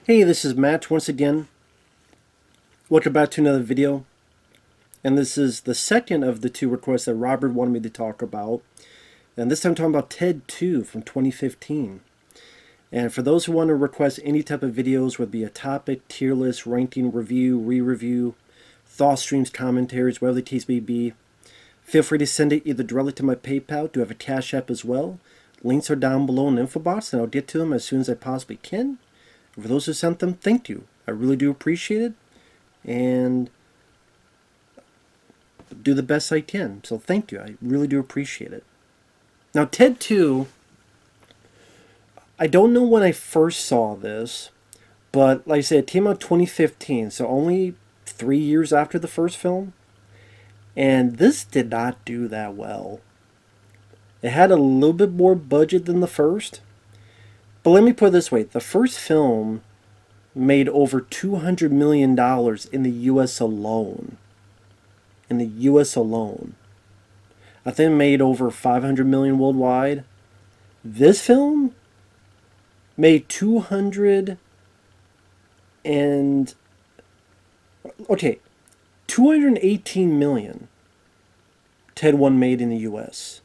Hey, this is Matt once again. Welcome back to another video. And this is the second of the two requests that Robert wanted me to talk about. And this time I'm talking about Ted 2 from 2015. And for those who want to request any type of videos, whether it be a topic, tier list, ranking, review, re-review, thought streams, commentaries, whatever the case may be, feel free to send it either directly to my PayPal. I do have a Cash App as well. Links are down below in the info box, and I'll get to them as soon as I possibly can. For those who sent them, thank you. I really do appreciate it, and do the best I can. So thank you. I really do appreciate it. Now, Ted 2, I don't know when I first saw this, but like I said, it came out 2015, so only 3 years after the first film. And this did not do that well. It had a little bit more budget than the first. But let me put it this way. The first film made over $200 million in the U.S. alone. In the U.S. alone. I think it made over $500 million worldwide. This film made 218 million. Ted 1 made in the U.S.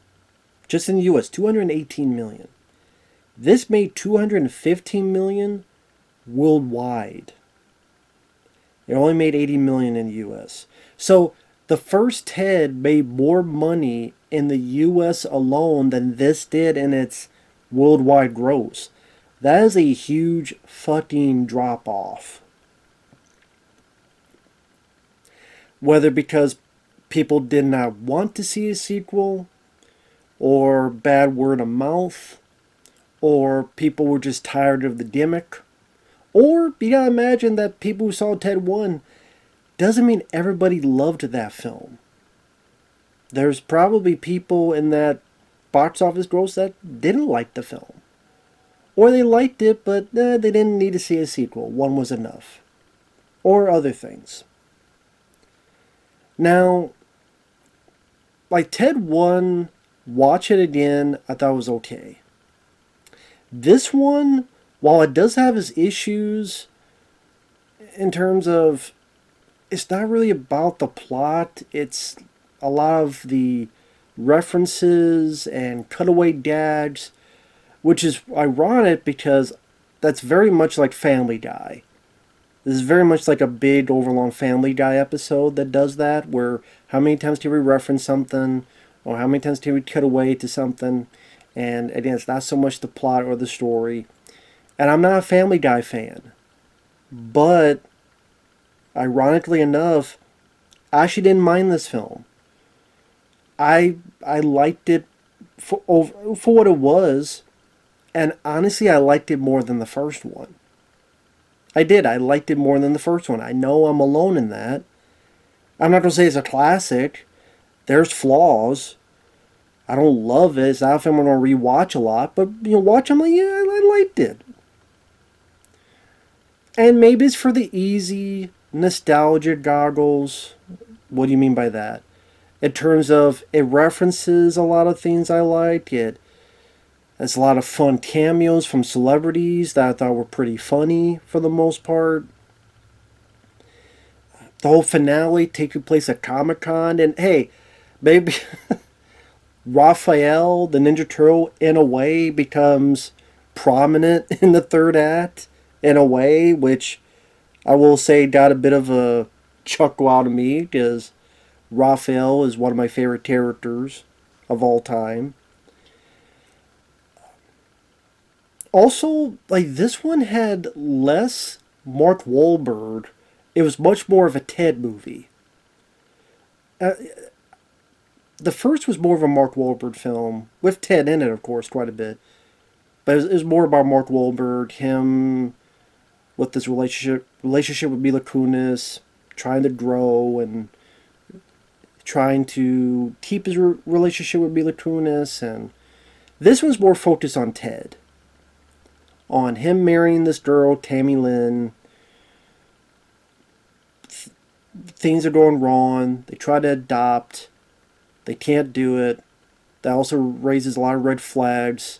Just in the U.S., 218 million. This made 215 million worldwide. It only made 80 million in the U.S. So the first Ted made more money in the U.S. alone than this did in its worldwide gross. That is a huge fucking drop off. Whether because people did not want to see a sequel, or bad word of mouth, or people were just tired of the gimmick, or you gotta imagine that people who saw Ted 1 doesn't mean everybody loved that film. There's probably people in that box office gross that didn't like the film. Or they liked it, but they didn't need to see a sequel. One was enough. Or other things. Now, like Ted 1, watch it again, I thought it was okay. This one, while it does have its issues in terms of, it's not really about the plot. It's a lot of the references and cutaway gags, which is ironic because that's very much like Family Guy. This is very much like a big overlong Family Guy episode that does that, where how many times can we reference something, or how many times can we cut away to something, and again, it's not so much the plot or the story. And I'm not a Family Guy fan, but ironically enough, I actually didn't mind this film. I liked it for what it was, and honestly, I liked it more than the first one. I did. I liked it more than the first one. I know I'm alone in that. I'm not going to say it's a classic. There's flaws. I don't love it. It's not a film I'm going to rewatch a lot, but watch, I'm like, yeah, I liked it. And maybe it's for the easy nostalgia goggles. What do you mean by that? In terms of it references a lot of things I like. It has a lot of fun cameos from celebrities that I thought were pretty funny for the most part. The whole finale taking place at Comic-Con, and hey, maybe Raphael, the Ninja Turtle, in a way becomes prominent in the third act, in a way, which I will say got a bit of a chuckle out of me, because Raphael is one of my favorite characters of all time. Also, like, this one had less Mark Wahlberg. It was much more of a Ted movie. The first was more of a Mark Wahlberg film, with Ted in it, of course, quite a bit. But it was more about Mark Wahlberg, him with this relationship with Mila Kunis, trying to grow and trying to keep his relationship with Mila Kunis. And this one's more focused on Ted. On him marrying this girl, Tammy Lynn. Things are going wrong. They try to adopt. They can't do it. That also raises a lot of red flags.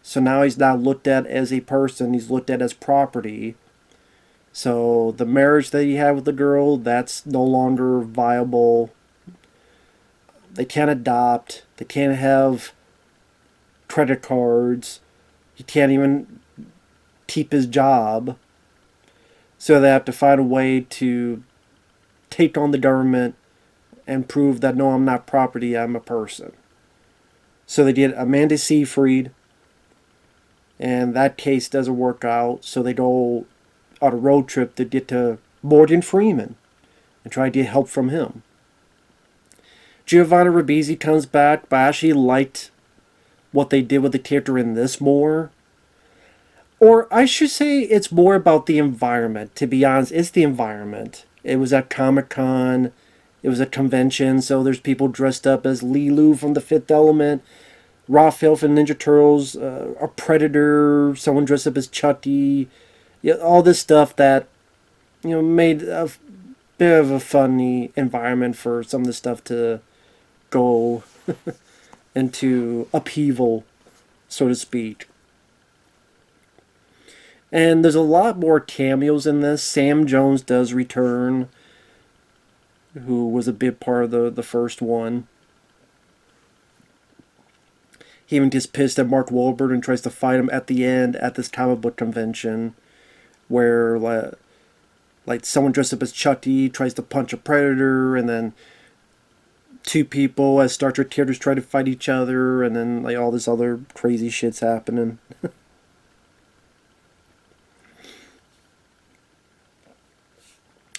So now he's not looked at as a person. He's looked at as property. So the marriage that he had with the girl, that's no longer viable. They can't adopt. They can't have credit cards. He can't even keep his job. So they have to find a way to take on the government and prove that no, I'm not property, I'm a person. So they did Amanda Seyfried, and that case doesn't work out. So they go on a road trip to get to Morgan Freeman and try to get help from him. Giovanna Ribisi comes back, but I actually liked what they did with the character in this more. Or I should say it's more about the environment. To be honest, it's the environment. It was at Comic Con. It was a convention, so there's people dressed up as Lilu from The Fifth Element, Raphael from Ninja Turtles, a Predator, someone dressed up as Chucky. Yeah, all this stuff that made a bit of a funny environment for some of the stuff to go into upheaval, so to speak. And there's a lot more cameos in this. Sam Jones does return, who was a big part of the first one. He even gets pissed at Mark Wahlberg and tries to fight him at the end at this comic book convention, where like someone dressed up as Chucky tries to punch a Predator, and then two people as Star Trek characters try to fight each other, and then like all this other crazy shit's happening.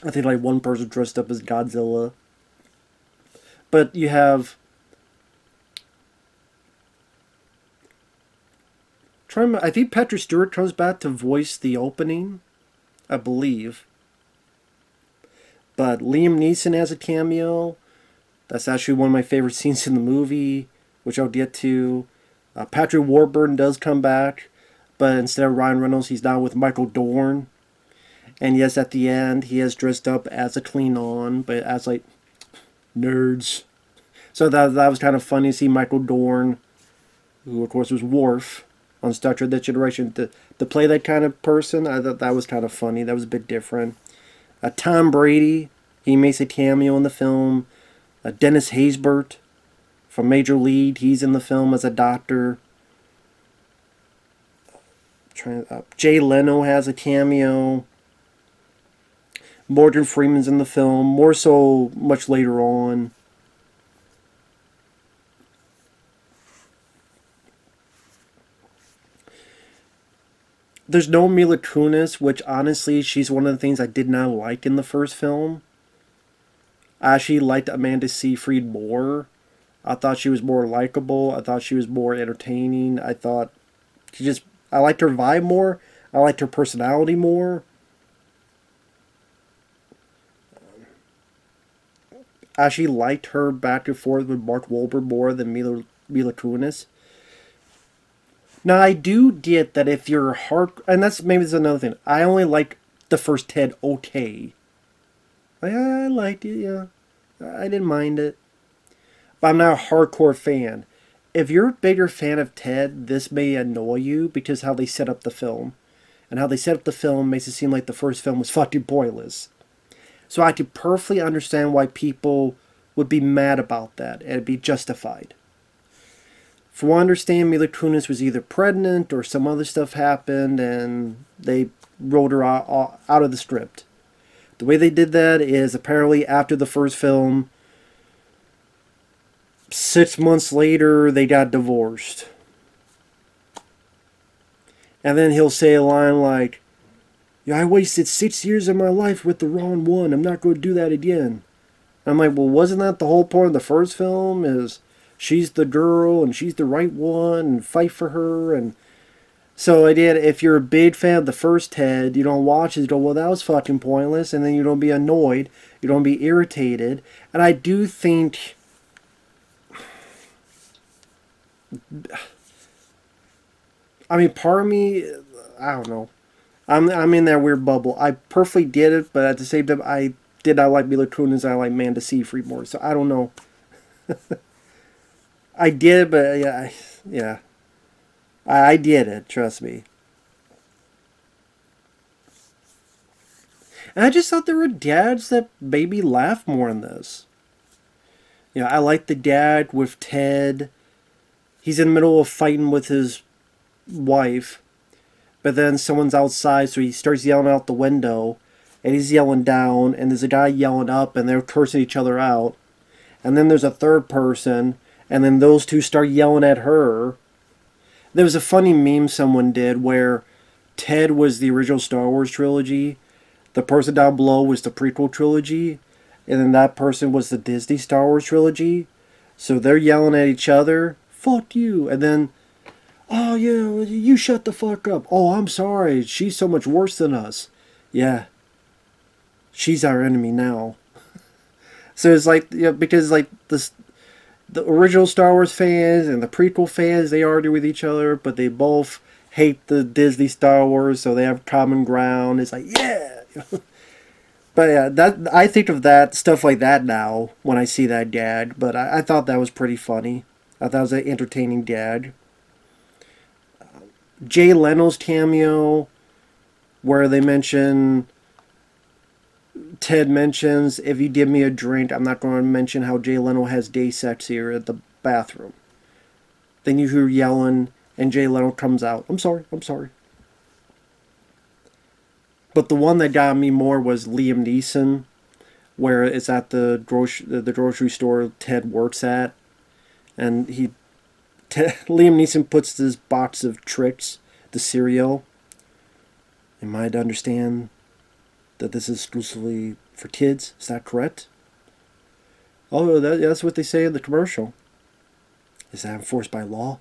I think like one person dressed up as Godzilla. But you have I think Patrick Stewart comes back to voice the opening, I believe. But Liam Neeson has a cameo. That's actually one of my favorite scenes in the movie, which I'll get to. Patrick Warburton does come back, but instead of Ryan Reynolds, he's now with Michael Dorn. And yes, at the end, he is dressed up as a Klingon, but as like nerds. So that was kind of funny to see Michael Dorn, who of course was Worf on Star Trek: Next Generation, to play that kind of person. I thought that was kind of funny. That was a bit different. Tom Brady, he makes a cameo in the film. Dennis Haysbert from Major League, he's in the film as a doctor. Jay Leno has a cameo. Morgan Freeman's in the film, more so much later on. There's no Mila Kunis, which honestly, she's one of the things I did not like in the first film. I actually liked Amanda Seyfried more. I thought she was more likable. I thought she was more entertaining. I thought I liked her vibe more. I liked her personality more. I actually liked her back and forth with Mark Wahlberg more than Mila Kunis. Now I do get that if you're and that's another thing. I only like the first Ted okay. I liked it, yeah. I didn't mind it. But I'm not a hardcore fan. If you're a bigger fan of Ted, this may annoy you because how they set up the film. And how they set up the film makes it seem like the first film was fucking pointless. So I could perfectly understand why people would be mad about that and it'd be justified. From what I understand, Mila Kunis was either pregnant or some other stuff happened and they wrote her out of the script. The way they did that is apparently after the first film, 6 months later, they got divorced. And then he'll say a line like, yeah, I wasted 6 years of my life with the wrong one. I'm not going to do that again. I'm like, well, wasn't that the whole point of the first film? Is she's the girl and she's the right one and fight for her. And so I did. If you're a big fan of the first Ted, you don't watch it, you go, well, that was fucking pointless. And then you don't be annoyed. You don't be irritated. And I do think... I mean, part of me, I don't know. I'm in that weird bubble. I perfectly did it, but at the same time, I did not like Mila Kunis. I like Amanda Seyfried more. So I don't know. I did, but yeah, I did it. Trust me. And I just thought there were dads that maybe laugh more in this. You know, I like the dad with Ted. He's in the middle of fighting with his wife, but then someone's outside, so he starts yelling out the window, and he's yelling down, and there's a guy yelling up, and they're cursing each other out. And then there's a third person, and then those two start yelling at her. There was a funny meme someone did where Ted was the original Star Wars trilogy, the person down below was the prequel trilogy, and then that person was the Disney Star Wars trilogy. So they're yelling at each other, fuck you, and then, oh yeah, you shut the fuck up. Oh, I'm sorry, she's so much worse than us. Yeah, she's our enemy now. So it's like, you know, because like this, the original Star Wars fans and the prequel fans, they argue with each other, but they both hate the Disney Star Wars, so they have common ground. It's like, yeah. But yeah, that I think of that stuff like that now when I see that gag. But I thought that was pretty funny. I thought it was an entertaining gag. Jay Leno's cameo, where they mention, Ted mentions, if you give me a drink, I'm not going to mention how Jay Leno has day sex here at the bathroom. Then you hear yelling, and Jay Leno comes out. I'm sorry, I'm sorry. But the one that got me more was Liam Neeson, where it's at the grocery store Ted works at, and Liam Neeson puts this box of tricks, the cereal. Am I to understand that this is exclusively for kids? Is that correct? Oh, that's what they say in the commercial. Is that enforced by law?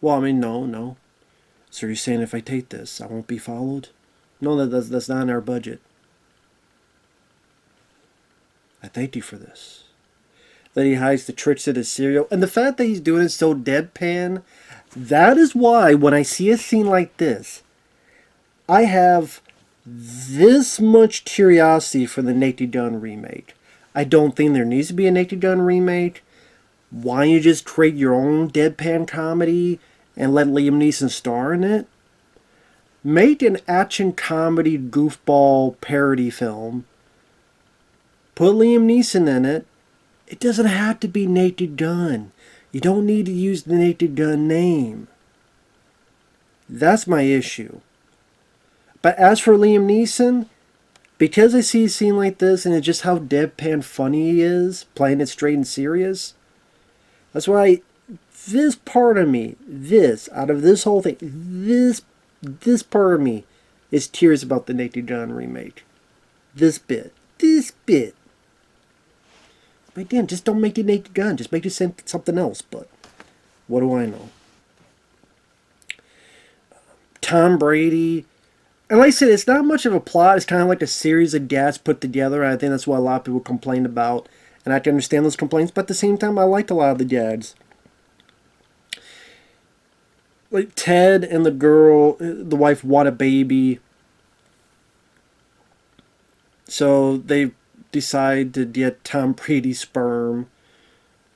Well, I mean, no. So you're saying if I take this, I won't be followed? No, that's not in our budget. I thank you for this. That he hides the tricks in his cereal. And the fact that he's doing it so deadpan, that is why when I see a scene like this, I have this much curiosity for the Naked Gun remake. I don't think there needs to be a Naked Gun remake. Why don't you just create your own deadpan comedy and let Liam Neeson star in it? Make an action comedy goofball parody film. Put Liam Neeson in it. It doesn't have to be Naked Gun. You don't need to use the Naked Gun name. That's my issue. But as for Liam Neeson, because I see a scene like this and it's just how deadpan funny he is, playing it straight and serious, that's why this part of me, out of this whole thing, this part of me is tears about the Naked Gun remake. This bit. But again, just don't make it Naked Gun. Just make it something else. But what do I know? Tom Brady. And like I said, it's not much of a plot. It's kind of like a series of gags put together. I think that's what a lot of people complained about. And I can understand those complaints. But at the same time, I liked a lot of the gags. Like Ted and the girl, the wife, want a baby. So they decide to get Tom Brady's sperm.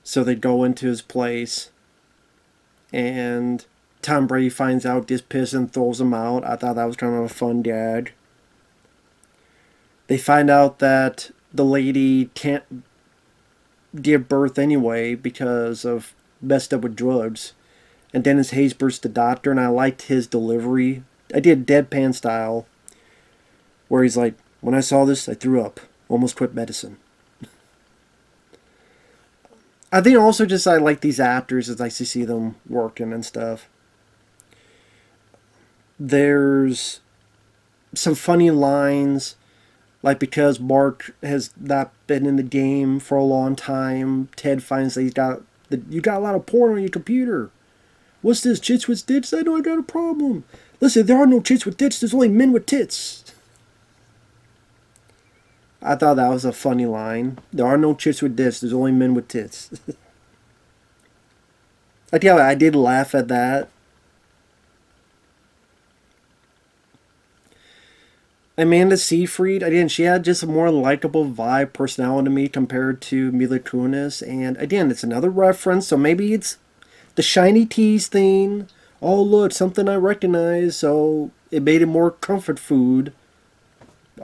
So they go into his place. And Tom Brady finds out, gets pissed and throws him out. I thought that was kind of a fun gag. They find out that the lady can't give birth anyway because of messed up with drugs. And Dennis Haysbert's the doctor, and I liked his delivery. I did deadpan style, where he's like, when I saw this, I threw up. Almost quit medicine. I think also just I like these actors as I see them working and stuff. There's some funny lines, like because Mark has not been in the game for a long time, Ted finds that you got a lot of porn on your computer. What's this, chits with tits? I know I got a problem. Listen, there are no chits with tits, there's only men with tits. I thought that was a funny line. There are no chits with tits, there's only men with tits. I tell you, I did laugh at that. Amanda Seyfried, again, she had just a more likable vibe, personality to me compared to Mila Kunis. And again, it's another reference, so maybe it's the shiny teas thing, Oh, look, something I recognize, so it made it more comfort food.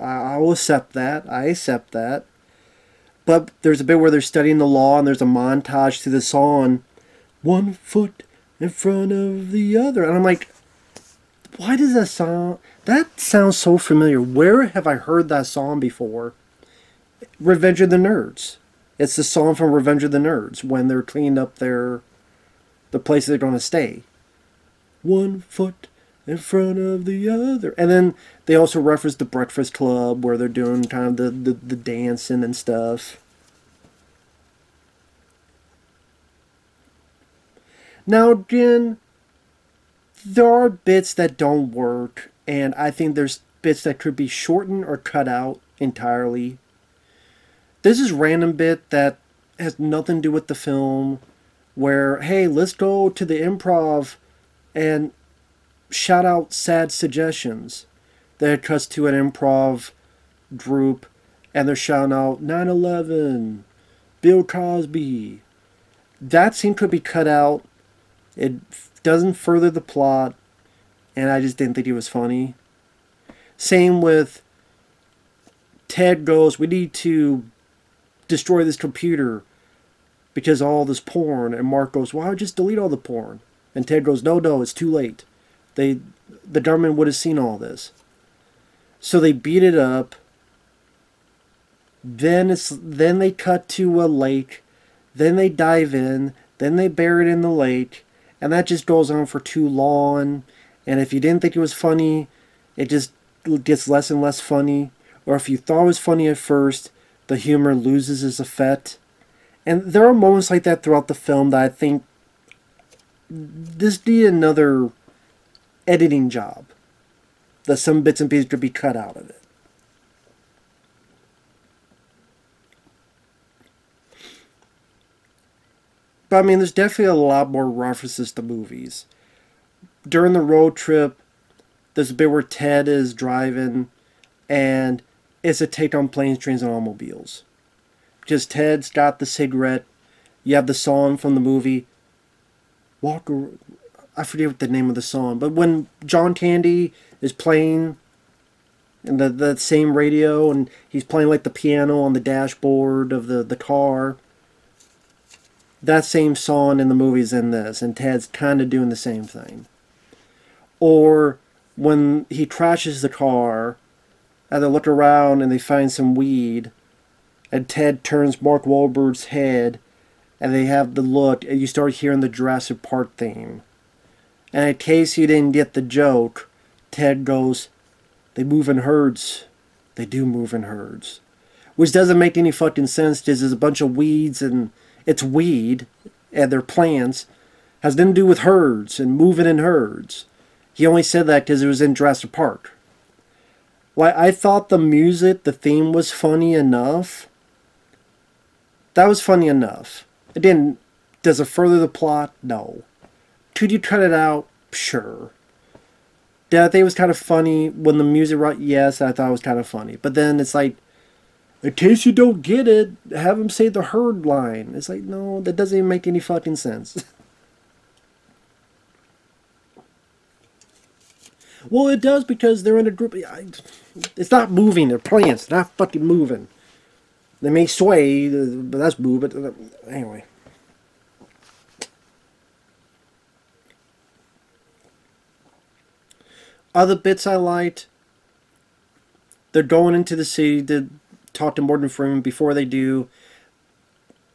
I will accept that. I accept that. But there's a bit where they're studying the law, and there's a montage to the song, one foot in front of the other. And I'm like, why does that sound? That sounds so familiar. Where have I heard that song before? Revenge of the Nerds. It's the song from Revenge of the Nerds when they're cleaning up the place they're going to stay. One foot in front of the other. And then they also reference the Breakfast Club where they're doing kind of the dancing and stuff. Now, again, there are bits that don't work, and I think there's bits that could be shortened or cut out entirely. This is random bit that has nothing to do with the film, where, hey, let's go to the improv and shout out sad suggestions. Then it cuts to an improv group, and they're shouting out 9/11, Bill Cosby. That scene could be cut out. It doesn't further the plot, and I just didn't think it was funny. Same with Ted goes, we need to destroy this computer because of all this porn. And Mark goes, why would just delete all the porn? And Ted goes, no, it's too late. The government would have seen all this. So they beat it up. Then they cut to a lake. Then they dive in. Then they bury it in the lake. And that just goes on for too long. And if you didn't think it was funny, it just gets less and less funny. Or if you thought it was funny at first, the humor loses its effect. And there are moments like that throughout the film that I think this needed another editing job. That some bits and pieces could be cut out of it. But I mean, there's definitely a lot more references to movies. During the road trip, there's a bit where Ted is driving, and it's a take on planes, trains, and automobiles. Because Ted's got the cigarette. You have the song from the movie. Walker. I forget what the name of the song, but when John Candy is playing in the same radio, and he's playing like the piano on the dashboard of the car, that same song in the movie's in this, and Ted's kind of doing the same thing. Or when he crashes the car, and they look around and they find some weed, and Ted turns Mark Wahlberg's head, and they have the look, and you start hearing the Jurassic Park theme. And in case you didn't get the joke, Ted goes, they move in herds. They do move in herds. Which doesn't make any fucking sense because there's a bunch of weeds and it's weed and they're plants. Has nothing to do with herds and moving in herds. He only said that because it was in Jurassic Park. Like, I thought the music, the theme was funny enough. That was funny enough. It didn't. Does it further the plot? No. Could you cut it out? Sure. Did I think it was kind of funny when the music right? Yes, I thought it was kind of funny. But then it's like, in case you don't get it, have him say the herd line. It's like, no, that doesn't even make any fucking sense. Well, it does because they're in a group. It's not moving. They're plants. They're not fucking moving. They may sway, but that's movement. Anyway. Other bits I liked. They're going into the city to talk to Morgan Freeman. Before they do,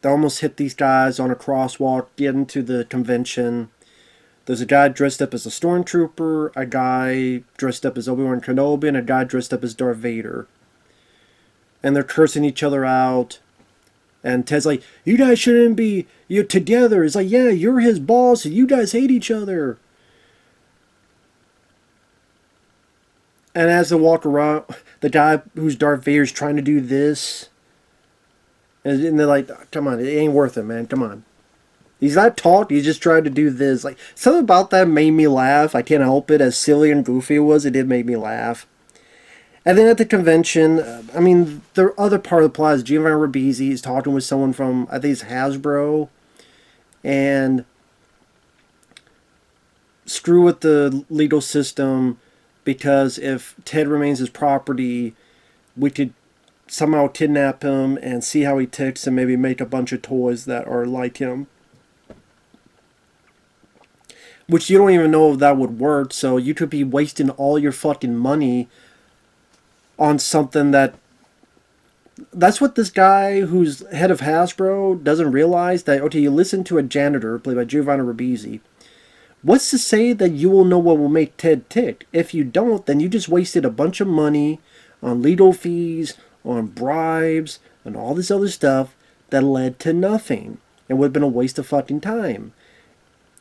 they almost hit these guys on a crosswalk, get into the convention. There's a guy dressed up as a stormtrooper, a guy dressed up as Obi-Wan Kenobi, and a guy dressed up as Darth Vader. And they're cursing each other out. And Ted's like, you guys shouldn't be together. It's like, yeah, you're his boss, and you guys hate each other. And as they walk around, the guy who's Darth Vader's trying to do this. And they're like, come on, it ain't worth it, man. Come on. He's not talking, he's just trying to do this. Like, something about that made me laugh. I can't help it. As silly and goofy it was, it did make me laugh. And then at the convention, I mean, the other part of the plot is Giovanni Ribisi is talking with someone from, I think it's Hasbro. And screw with the legal system because if Ted remains his property, we could somehow kidnap him and see how he ticks and maybe make a bunch of toys that are like him. Which you don't even know if that would work, so you could be wasting all your fucking money on something that. That's what this guy who's head of Hasbro doesn't realize, that, okay, you listen to a janitor played by Giovanni Ribisi. What's to say that you will know what will make Ted tick? If you don't, then you just wasted a bunch of money on legal fees, on bribes, and all this other stuff that led to nothing. It would have been a waste of fucking time.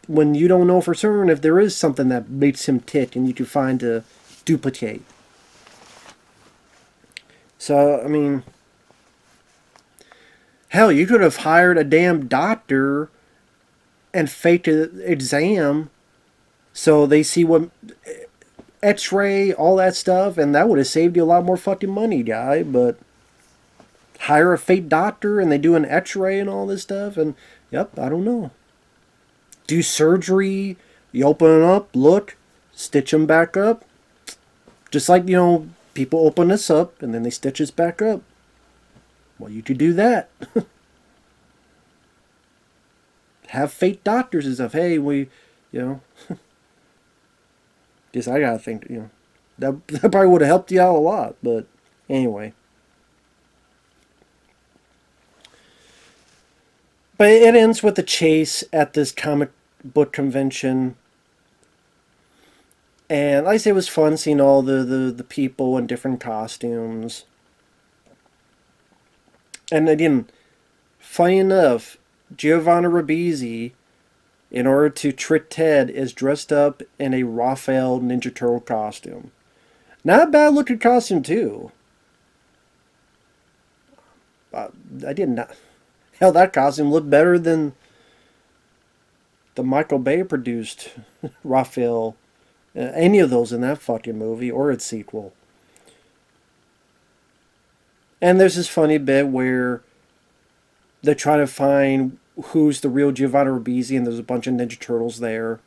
When you don't know for certain if there is something that makes him tick and you can find to duplicate. So, I mean, hell, you could have hired a damn doctor and faked an exam so they see what x-ray, all that stuff, and that would have saved you a lot more fucking money, guy. But hire a fake doctor and they do an x-ray and all this stuff, and yep, I don't know. Do surgery, you open it up, look, stitch them back up. Just like, people open this up and then they stitch us back up. Well, you could do that. Have fake doctors and stuff. Hey, guess I gotta think, that probably would have helped you out a lot. But anyway. But it ends with a chase at this comic book convention. And like I say, it was fun seeing all the people in different costumes. And again, funny enough, Giovanni Ribisi, in order to trick Ted, is dressed up in a Raphael Ninja Turtle costume. Not a bad looking costume, too. I did not. Hell, that costume looked better than the Michael Bay produced Raphael. Any of those in that fucking movie or its sequel. And there's this funny bit where they're trying to find who's the real Giovanni Ribisi, and there's a bunch of Ninja Turtles there.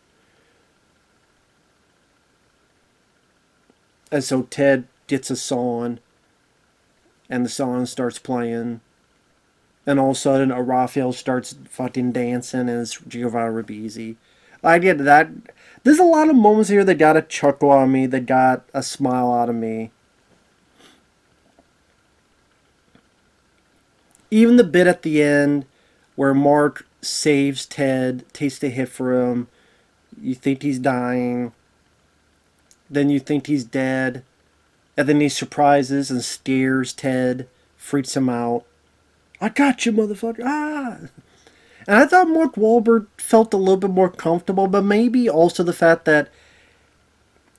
And so Ted gets a song, and the song starts playing. And all of a sudden, a Raphael starts fucking dancing, and it's Giovanni Ribisi. I get that. There's a lot of moments here that got a chuckle on me, that got a smile out of me. Even the bit at the end where Mark saves Ted, takes the hit for him. You think he's dying. Then you think he's dead. And then he surprises and scares Ted, freaks him out. I got you, motherfucker. Ah! And I thought Mark Wahlberg felt a little bit more comfortable, but maybe also the fact that,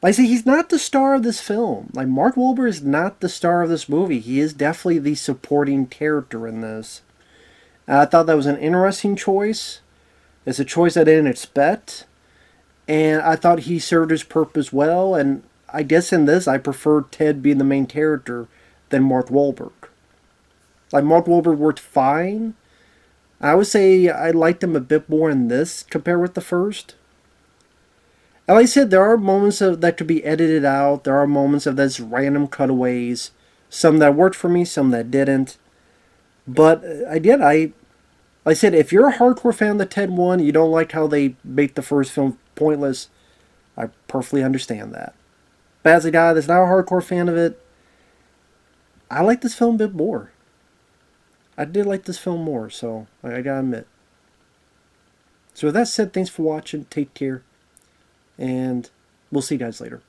like I say, he's not the star of this film. Like, Mark Wahlberg is not the star of this movie. He is definitely the supporting character in this. And I thought that was an interesting choice. It's a choice I didn't expect. And I thought he served his purpose well. And I guess in this, I prefer Ted being the main character than Mark Wahlberg. Like, Mark Wahlberg worked fine. I would say I liked him a bit more in this compared with the first. And like I said, there are moments that could be edited out. There are moments of those random cutaways. Some that worked for me, some that didn't. But like I said, if you're a hardcore fan of the Ted 1, you don't like how they make the first film pointless, I perfectly understand that. But as a guy that's not a hardcore fan of it, I like this film a bit more. I did like this film more, so I gotta admit. So with that said, thanks for watching. Take care. And we'll see you guys later.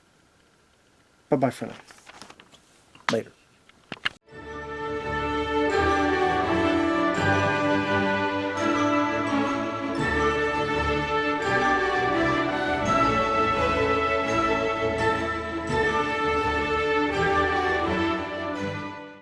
Bye-bye for now.